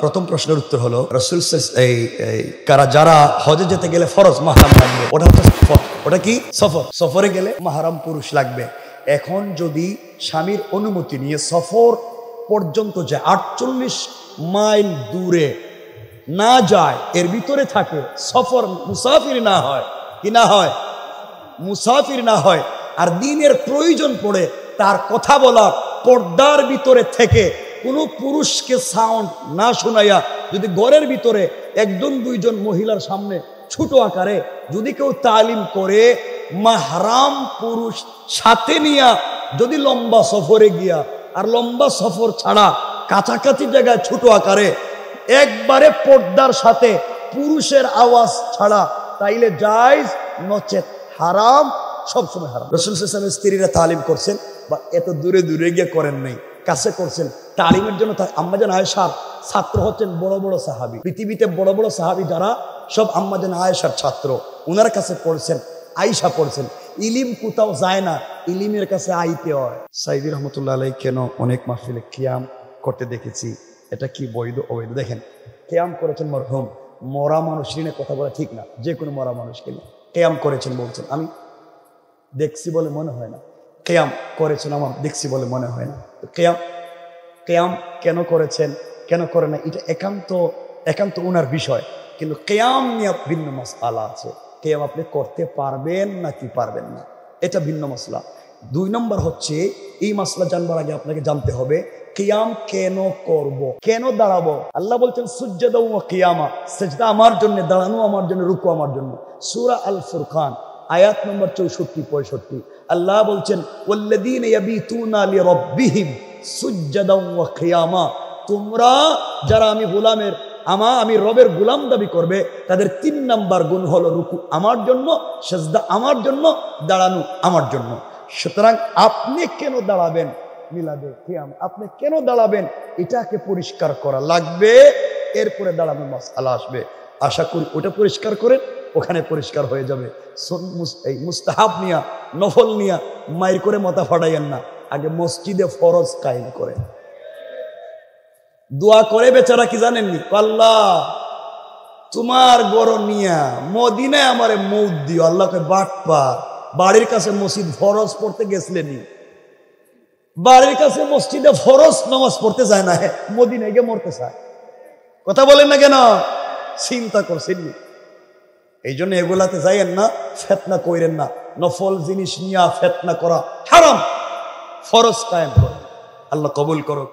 প্রথম প্রশ্নের উত্তর হলো রাসূল যারা হজে যেতে গেলে ফরজ মাহরাম লাগবে, ওটা হচ্ছে সফর। ওটা কি? সফর। সফরে গেলে মাহরাম পুরুষ লাগবে। এখন যদি স্বামীর অনুমতি নিয়ে সফর পর্যন্ত যে 48 মাইল দূরে না যায়, এর ভিতরে থাকে, সফর মুসাফির না হয়, কি না হয়? মুসাফির না হয়, আর দিনের প্রয়োজন পড়ে তার কথা বলা পর্দার ভিতরে থেকে কোনো পুরুষকে সাউন্ড না শোনাইয়া যদি ঘরের ভিতরে একজন দুইজন মহিলার সামনে ছোট আকারে যদি কেউ তালিম করে, মাহরাম পুরুষ সাথে নিয়া যদি লম্বা সফরে গিয়া আর লম্বা সফর ছাড়া কাছাকাছি জায়গায় ছোট আকারে একবারে পর্দার সাথে পুরুষের আওয়াজ ছাড়া, তাইলে জায়েজ, নচেত হারাম, সবসময় হারাম। রাসূল সাল্লাল্লাহু আলাইহি ওয়াসাল্লাম স্ত্রীরা তালিম করছেন, বা এত দূরে দূরে গিয়ে করেন নাই, কাছে করছেন। তালিমের জন্য আম্মাজান আয়েশার ছাত্র হচ্ছেন বড় বড় সাহাবী। পৃথিবীতে বড় বড় সাহাবী যারা, সব আম্মাজান আয়েশার ছাত্র। ওনার কাছে পড়ছেন, আয়েশা পড়ছেন। ইলিম কোথাও যায় না, ইলিমের কাছে আইতে হয়। সাইদি রহমতুল্লাহ আলাইহি কেন অনেক মাহফিলে কিয়াম করতে দেখেছি, এটা কি বৈধ অবৈধ? দেখেন, কিয়াম করেছেন মরহুম, মরা মানুষ নিয়ে কথা বলা ঠিক না, যে কোনো মরা মানুষকে নিয়ে কিয়াম করেছেন বলছেন। আমি দেখছি বলে মনে হয় না। কিয়াম করেছেন, আমার দেখছি বলে মনে হয় না। কিয়াম কেন করেছেন, কেন করে না, এটা একান্ত ওনার বিষয়। কিন্তু কিয়াম নিয়ে ভিন্ন মাসআলা আছে। কিয়াম আপনি করতে পারবেন নাকি পারবেন না, এটা ভিন্ন মাসলা। 2 নম্বর হচ্ছে, এই মাসলা জানবার আগে আপনাকে জানতে হবে কিয়াম কেন করব, কেন দাঁড়াবো। আল্লাহ বলছেন সুজদা ওয়া কিয়ামা, সিজদা আমার জন্য, দাঁড়ানো আমার জন্য, রুকু আমার জন্য। সূরা আল ফুরকান আয়াত নম্বর 64-65 আল্লাহ বলছেন ওয়াল্লাযীনা ইয়াবিতুনা লিরাব্বিহিম সুজদান ওয়া কিয়ামা, তোমরা যারা আমি রবের গোলাম দাবি করবে, তাদের 3 নাম্বার গুণ হলো রুকু আমার জন্য, সিজদা আমার জন্য, দাঁড়ানো আমার জন্য। সুতরাং আপনি কেন দাঁড়াবেন মিলাদে কিয়াম, আপনি কেন দাঁড়াবেন, এটাকে পরিষ্কার করা লাগবে, এরপরে দাঁড়ানোর মাসআলা আসবে। আশা করি ওটা পরিষ্কার করেন, ওখানে পরিষ্কার হয়ে যাবে। এই মুস্তাহাব নিয়া, নফল নিয়া মাইর করে মাথা ফাটাইয়েন না, আগে মসজিদে ফরজ কায়েম করেন। দোয়া করে বেচারা কি জানেননি, আল্লাহ তোমার গরম নিয়া মদিনায় আমারে মৌত দিও। আল্লাহকে বাটপার, বাড়ির কাছে মসজিদ ফরজ পড়তে গেছিলেনি, বাড়ির কাছে মসজিদে ফরজ নামাজ পড়তে যায় না, মদিনায় গিয়ে মরতে চায়। কথা বলেন না কেন? চিন্তা করছেননি? এই জন্য এগুলাতে যাইয়েন না, ফেতনা কইরেন না। নফল জিনিস নিয়ে ফেতনা করা হারাম, ফরজ কায়েম করো। আল্লাহ কবুল করুক।